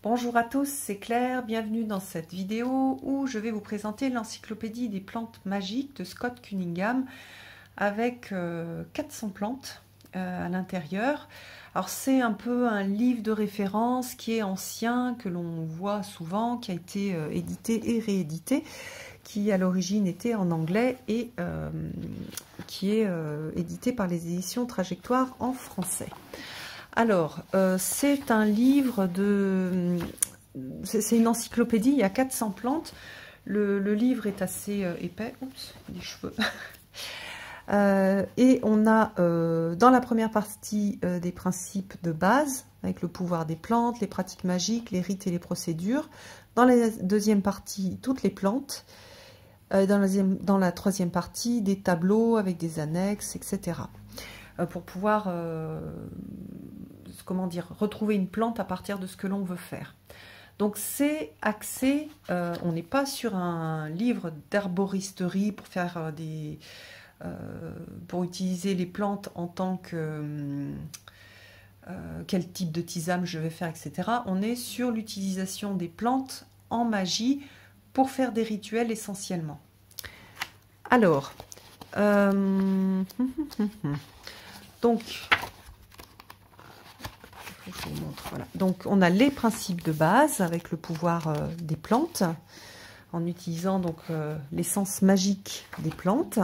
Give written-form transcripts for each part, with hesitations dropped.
Bonjour à tous, c'est Claire, bienvenue dans cette vidéo où je vais vous présenter l'encyclopédie des plantes magiques de Scott Cunningham avec 400 plantes à l'intérieur. Alors c'est un peu un livre de référence qui est ancien, que l'on voit souvent, qui a été édité et réédité, qui à l'origine était en anglais et qui est édité par les éditions Trajectoire en français. Alors, c'est un livre de... C'est une encyclopédie, il y a 400 plantes. Le livre est assez épais. Oups, des cheveux. Et on a dans la première partie des principes de base, avec le pouvoir des plantes, les pratiques magiques, les rites et les procédures. Dans la deuxième partie, toutes les plantes. Dans la troisième partie, des tableaux avec des annexes, etc. Pour pouvoir... comment dire, retrouver une plante à partir de ce que l'on veut faire. Donc c'est axé, on n'est pas sur un livre d'herboristerie pour faire pour utiliser les plantes en tant que quel type de tisane je vais faire, etc. On est sur l'utilisation des plantes en magie pour faire des rituels essentiellement. Alors, donc je vous montre, voilà. Donc on a les principes de base avec le pouvoir des plantes en utilisant donc l'essence magique des plantes.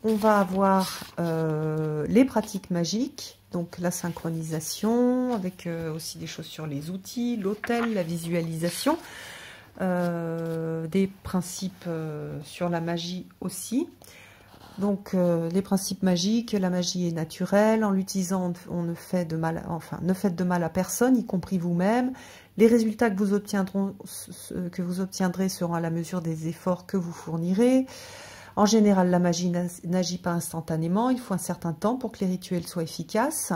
On va avoir les pratiques magiques, donc la synchronisation avec aussi des choses sur les outils, l'autel, la visualisation, des principes sur la magie aussi. Donc les principes magiques, la magie est naturelle, en l'utilisant on ne fait de mal, enfin ne faites de mal à personne, y compris vous-même. Les résultats que vous obtiendrez seront à la mesure des efforts que vous fournirez. En général, la magie n'agit pas instantanément, il faut un certain temps pour que les rituels soient efficaces.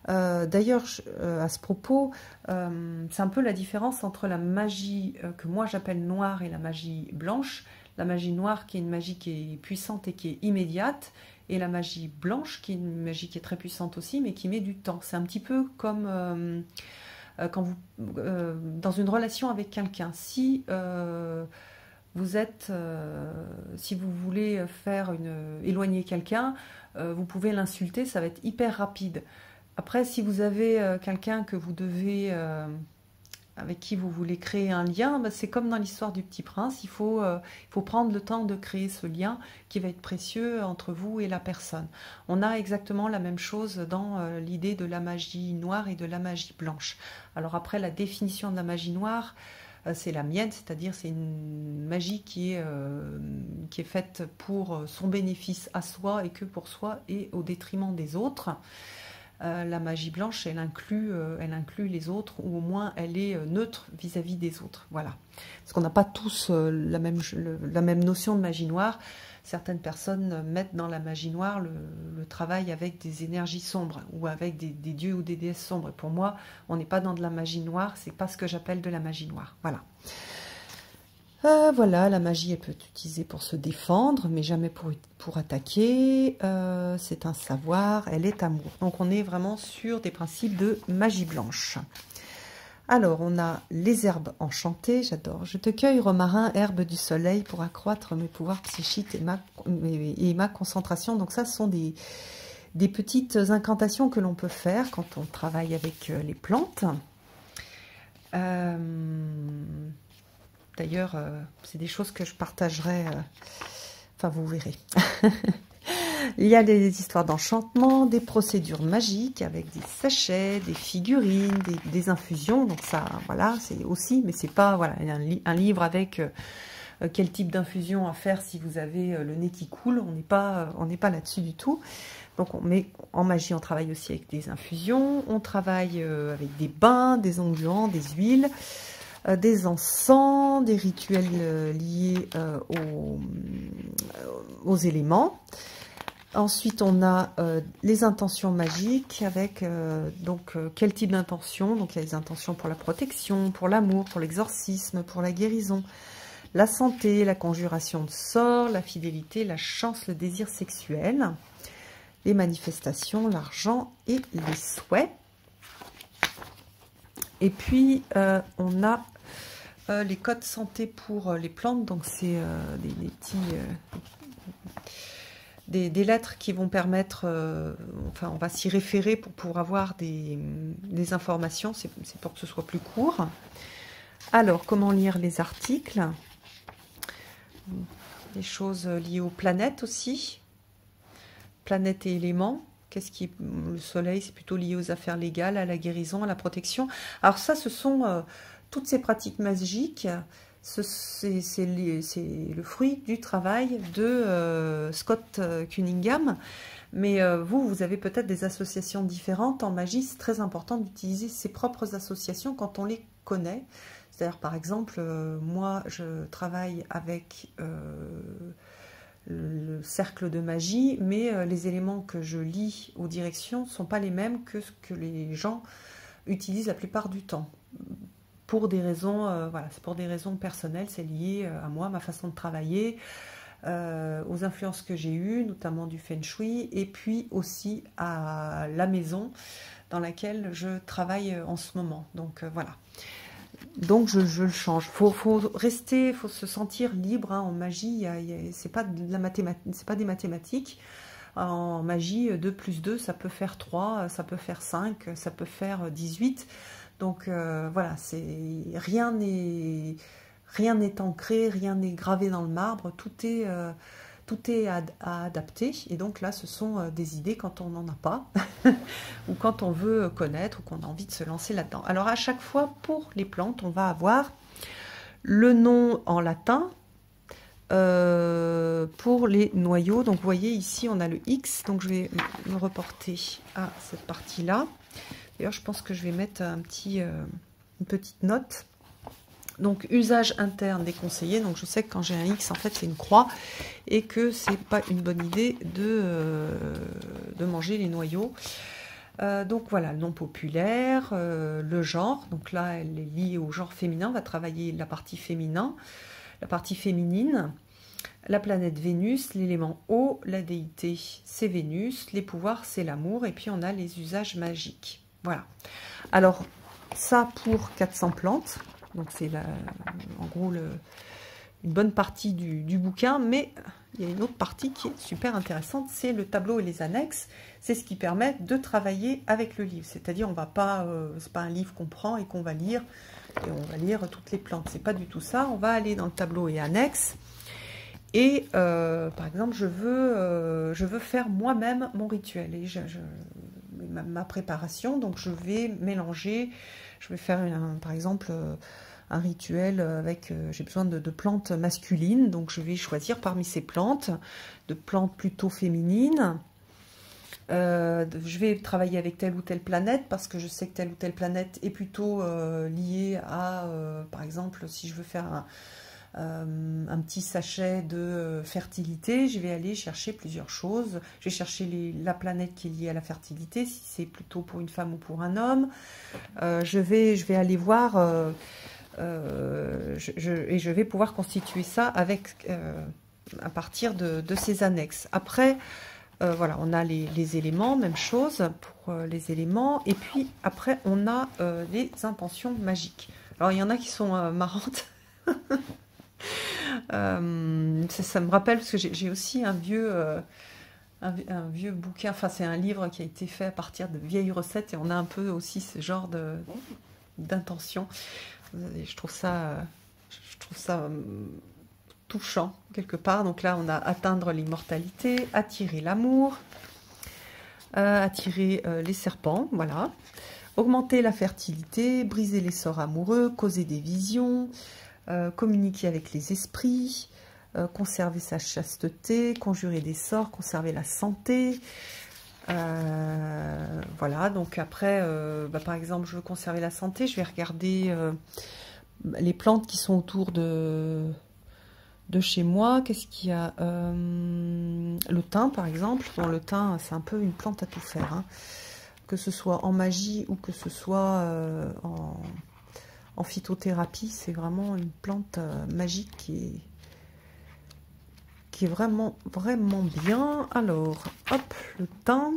D'ailleurs, à ce propos, c'est un peu la différence entre la magie que moi j'appelle noire et la magie blanche. La magie noire qui est une magie qui est puissante et qui est immédiate, et la magie blanche qui est une magie qui est très puissante aussi, mais qui met du temps. C'est un petit peu comme quand vous, dans une relation avec quelqu'un. Si si vous voulez éloigner quelqu'un, vous pouvez l'insulter, ça va être hyper rapide. Après, si vous avez quelqu'un que vous devez... avec qui vous voulez créer un lien, bah c'est comme dans l'histoire du Petit Prince, il faut prendre le temps de créer ce lien qui va être précieux entre vous et la personne. On a exactement la même chose dans l'idée de la magie noire et de la magie blanche. Alors après, la définition de la magie noire, c'est la mienne, c'est-à-dire c'est une magie qui est faite pour son bénéfice à soi et que pour soi et au détriment des autres. La magie blanche, elle inclut les autres, ou au moins elle est neutre vis-à-vis des autres. Voilà. Parce qu'on n'a pas tous la même notion de magie noire. Certaines personnes mettent dans la magie noire le travail avec des énergies sombres, ou avec des dieux ou des déesses sombres. Et pour moi, on n'est pas dans de la magie noire, c'est pas ce que j'appelle de la magie noire. Voilà. Voilà, la magie, elle peut être utilisée pour se défendre, mais jamais pour attaquer. C'est un savoir, elle est amour. Donc on est vraiment sur des principes de magie blanche. Alors, on a les herbes enchantées, j'adore. Je te cueille, romarin, herbe du soleil, pour accroître mes pouvoirs psychiques et ma concentration. Donc ça, ce sont des petites incantations que l'on peut faire quand on travaille avec les plantes. D'ailleurs, c'est des choses que je partagerai, enfin vous verrez. Il y a des histoires d'enchantement, des procédures magiques avec des sachets, des figurines, des infusions. Donc ça, voilà, c'est aussi, mais c'est pas, voilà, un livre avec quel type d'infusion à faire si vous avez le nez qui coule. On n'est pas là-dessus du tout. Donc en magie, on travaille aussi avec des infusions. On travaille avec des bains, des onguents, des huiles. Des encens, des rituels liés aux éléments. Ensuite, on a les intentions magiques avec quel type d'intention. Donc, il y a les intentions pour la protection, pour l'amour, pour l'exorcisme, pour la guérison, la santé, la conjuration de sorts, la fidélité, la chance, le désir sexuel, les manifestations, l'argent et les souhaits. Et puis, on a les codes santé pour les plantes. Donc, c'est des petits... Des lettres qui vont permettre, enfin on va s'y référer pour avoir des informations, c'est pour que ce soit plus court. Alors, comment lire les articles? Des choses liées aux planètes aussi. Planètes et éléments. Qu'est-ce qui est, le soleil, c'est plutôt lié aux affaires légales, à la guérison, à la protection. Alors ça, ce sont toutes ces pratiques magiques. C'est le fruit du travail de Scott Cunningham. Mais vous avez peut-être des associations différentes. En magie, c'est très important d'utiliser ses propres associations quand on les connaît. C'est-à-dire, par exemple, moi, je travaille avec le cercle de magie, mais les éléments que je lis aux directions ne sont pas les mêmes que ce que les gens utilisent la plupart du temps. Pour des raisons, voilà, c'est pour des raisons personnelles, c'est lié à moi, ma façon de travailler, aux influences que j'ai eues, notamment du Feng Shui, et puis aussi à la maison dans laquelle je travaille en ce moment. Donc voilà. Donc je le change. Faut rester, faut se sentir libre hein, en magie. C'est pas de la mathématique, c'est pas des mathématiques. En magie, 2 plus 2, ça peut faire 3, ça peut faire 5, ça peut faire 18. Donc voilà, rien n'est ancré, rien n'est gravé dans le marbre, tout est à adapter. Et donc là, ce sont des idées quand on n'en a pas, ou quand on veut connaître, ou qu'on a envie de se lancer là-dedans. Alors à chaque fois, pour les plantes, on va avoir le nom en latin pour les noyaux. Donc vous voyez ici, on a le X, donc je vais me reporter à cette partie-là. D'ailleurs, je pense que je vais mettre une petite note. Donc, usage interne déconseillé. Donc, je sais que quand j'ai un X, en fait, c'est une croix. Et que c'est pas une bonne idée de manger les noyaux. Donc, voilà, le nom populaire, le genre. Donc là, elle est liée au genre féminin. On va travailler la partie féminin, la partie féminine. La planète Vénus, l'élément eau, la déité, c'est Vénus. Les pouvoirs, c'est l'amour. Et puis, on a les usages magiques. Voilà. Alors, ça pour 400 plantes. Donc, c'est en gros une bonne partie du bouquin. Mais il y a une autre partie qui est super intéressante. C'est le tableau et les annexes. C'est ce qui permet de travailler avec le livre. C'est-à-dire, on va pas, c'est pas un livre qu'on prend et qu'on va lire. Et on va lire toutes les plantes. C'est pas du tout ça. On va aller dans le tableau et annexes. Et par exemple, je veux faire moi-même mon rituel. Et ma préparation, donc je vais mélanger, je vais faire par exemple un rituel avec, j'ai besoin de plantes masculines, donc je vais choisir parmi ces plantes, de plantes plutôt féminines. Je vais travailler avec telle ou telle planète parce que je sais que telle ou telle planète est plutôt liée à, par exemple, si je veux faire un petit sachet de fertilité, je vais aller chercher plusieurs choses. Je vais chercher la planète qui est liée à la fertilité, si c'est plutôt pour une femme ou pour un homme. Je vais aller voir et je vais pouvoir constituer ça à partir de ces annexes. Après, voilà, on a les éléments, même chose pour les éléments. Et puis après, on a les intentions magiques. Alors, il y en a qui sont marrantes. Ça me rappelle parce que j'ai aussi un vieux bouquin, enfin c'est un livre qui a été fait à partir de vieilles recettes et on a un peu aussi ce genre d'intention. Je trouve ça touchant quelque part. Donc là on a atteindre l'immortalité, attirer l'amour, attirer les serpents, voilà, augmenter la fertilité, briser les sorts amoureux, causer des visions, communiquer avec les esprits, conserver sa chasteté, conjurer des sorts, conserver la santé. Voilà, donc après, par exemple, je veux conserver la santé, je vais regarder les plantes qui sont autour de chez moi. Qu'est-ce qu'il y a? Le thym, par exemple. Bon, le thym, c'est un peu une plante à tout faire, hein. Que ce soit en magie ou que ce soit en phytothérapie, c'est vraiment une plante magique qui est vraiment, vraiment bien. Alors, hop, le thym.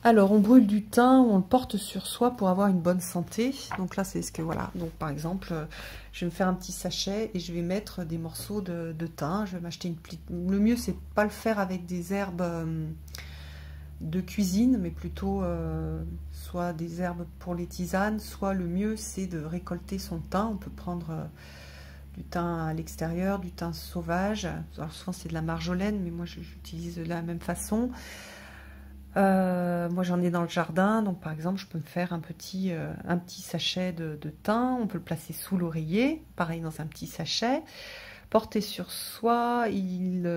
Alors, on brûle du thym, on le porte sur soi pour avoir une bonne santé. Donc là, c'est ce que, voilà. Donc, par exemple, je vais me faire un petit sachet et je vais mettre des morceaux de thym. Je vais m'acheter une petite... Le mieux, c'est pas le faire avec des herbes de cuisine, mais plutôt soit des herbes pour les tisanes, soit le mieux, c'est de récolter son thym. On peut prendre du thym à l'extérieur, du thym sauvage. Alors, souvent, c'est de la marjolaine, mais moi, j'utilise de la même façon. Moi j'en ai dans le jardin, donc par exemple je peux me faire un petit sachet de thym, on peut le placer sous l'oreiller, pareil dans un petit sachet. Porter sur soi, il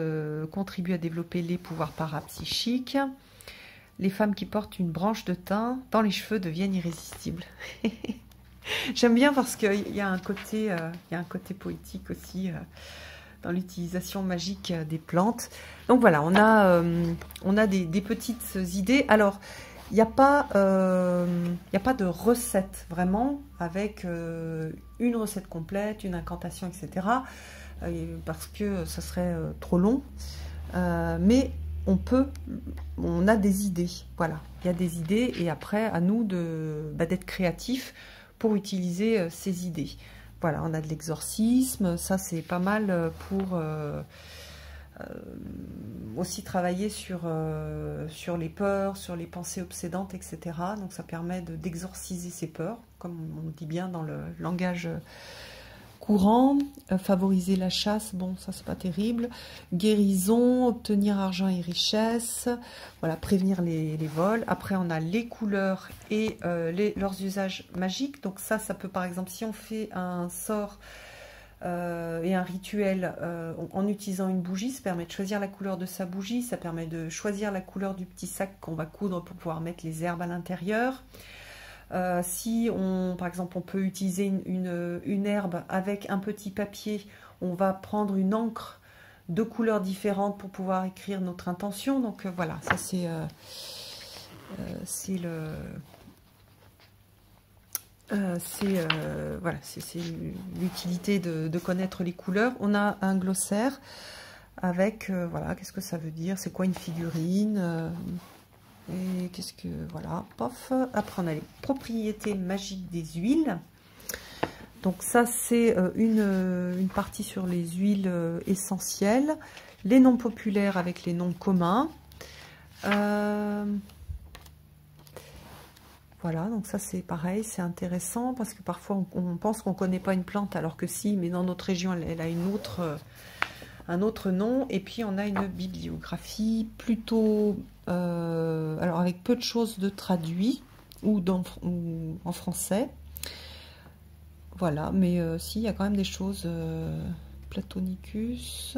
contribue à développer les pouvoirs parapsychiques. Les femmes qui portent une branche de thym dans les cheveux deviennent irrésistibles. J'aime bien parce qu'il y a un côté poétique aussi dans l'utilisation magique des plantes. Donc voilà, on a des petites idées. Alors, il n'y a pas de recette vraiment avec une recette complète, une incantation, etc. Parce que ça serait trop long. Mais on a des idées. Voilà, il y a des idées et après, à nous d'être créatifs pour utiliser ces idées. Voilà, on a de l'exorcisme, ça c'est pas mal pour aussi travailler sur les peurs, sur les pensées obsédantes, etc. Donc ça permet d'exorciser ces peurs, comme on dit bien dans le langage courant. Favoriser la chasse, bon ça c'est pas terrible. Guérison, obtenir argent et richesse, voilà, prévenir les vols. Après on a les couleurs et leurs usages magiques. Donc ça peut par exemple, si on fait un sort et un rituel en utilisant une bougie, ça permet de choisir la couleur de sa bougie, ça permet de choisir la couleur du petit sac qu'on va coudre pour pouvoir mettre les herbes à l'intérieur. Si par exemple, on peut utiliser une herbe avec un petit papier, on va prendre une encre de couleurs différentes pour pouvoir écrire notre intention. Donc voilà, ça c'est l'utilité de connaître les couleurs. On a un glossaire avec, voilà, qu'est-ce que ça veut dire, c'est quoi une figurine, et qu'est-ce que, voilà, pof. Après, on a les propriétés magiques des huiles. Donc ça, c'est une partie sur les huiles essentielles. Les noms populaires avec les noms communs. Voilà, donc ça c'est pareil, c'est intéressant parce que parfois on pense qu'on ne connaît pas une plante alors que si, mais dans notre région elle a un autre nom. Et puis on a une bibliographie plutôt, alors avec peu de choses de traduit ou en français. Voilà, mais si, il y a quand même des choses, Platonicus,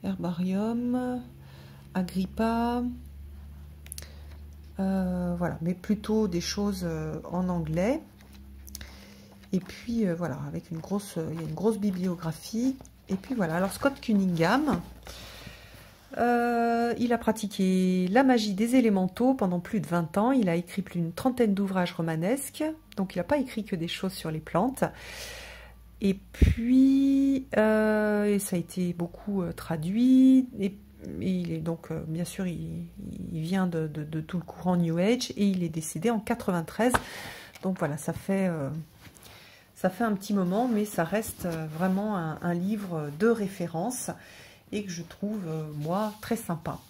Herbarium, Agrippa. Voilà, mais plutôt des choses en anglais. Et puis voilà, avec il y a une grosse bibliographie. Et puis voilà, alors Scott Cunningham, il a pratiqué la magie des élémentaux pendant plus de 20 ans. Il a écrit plus d'une trentaine d'ouvrages romanesques. Donc il n'a pas écrit que des choses sur les plantes. Et puis, et ça a été beaucoup traduit. Et il est donc, bien sûr, il vient de tout le courant New Age et il est décédé en 93. Donc voilà, ça fait un petit moment, mais ça reste vraiment un livre de référence et que je trouve, moi, très sympa.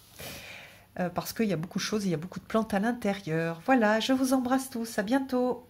Parce qu'il y a beaucoup de choses, il y a beaucoup de plantes à l'intérieur. Voilà, je vous embrasse tous, à bientôt.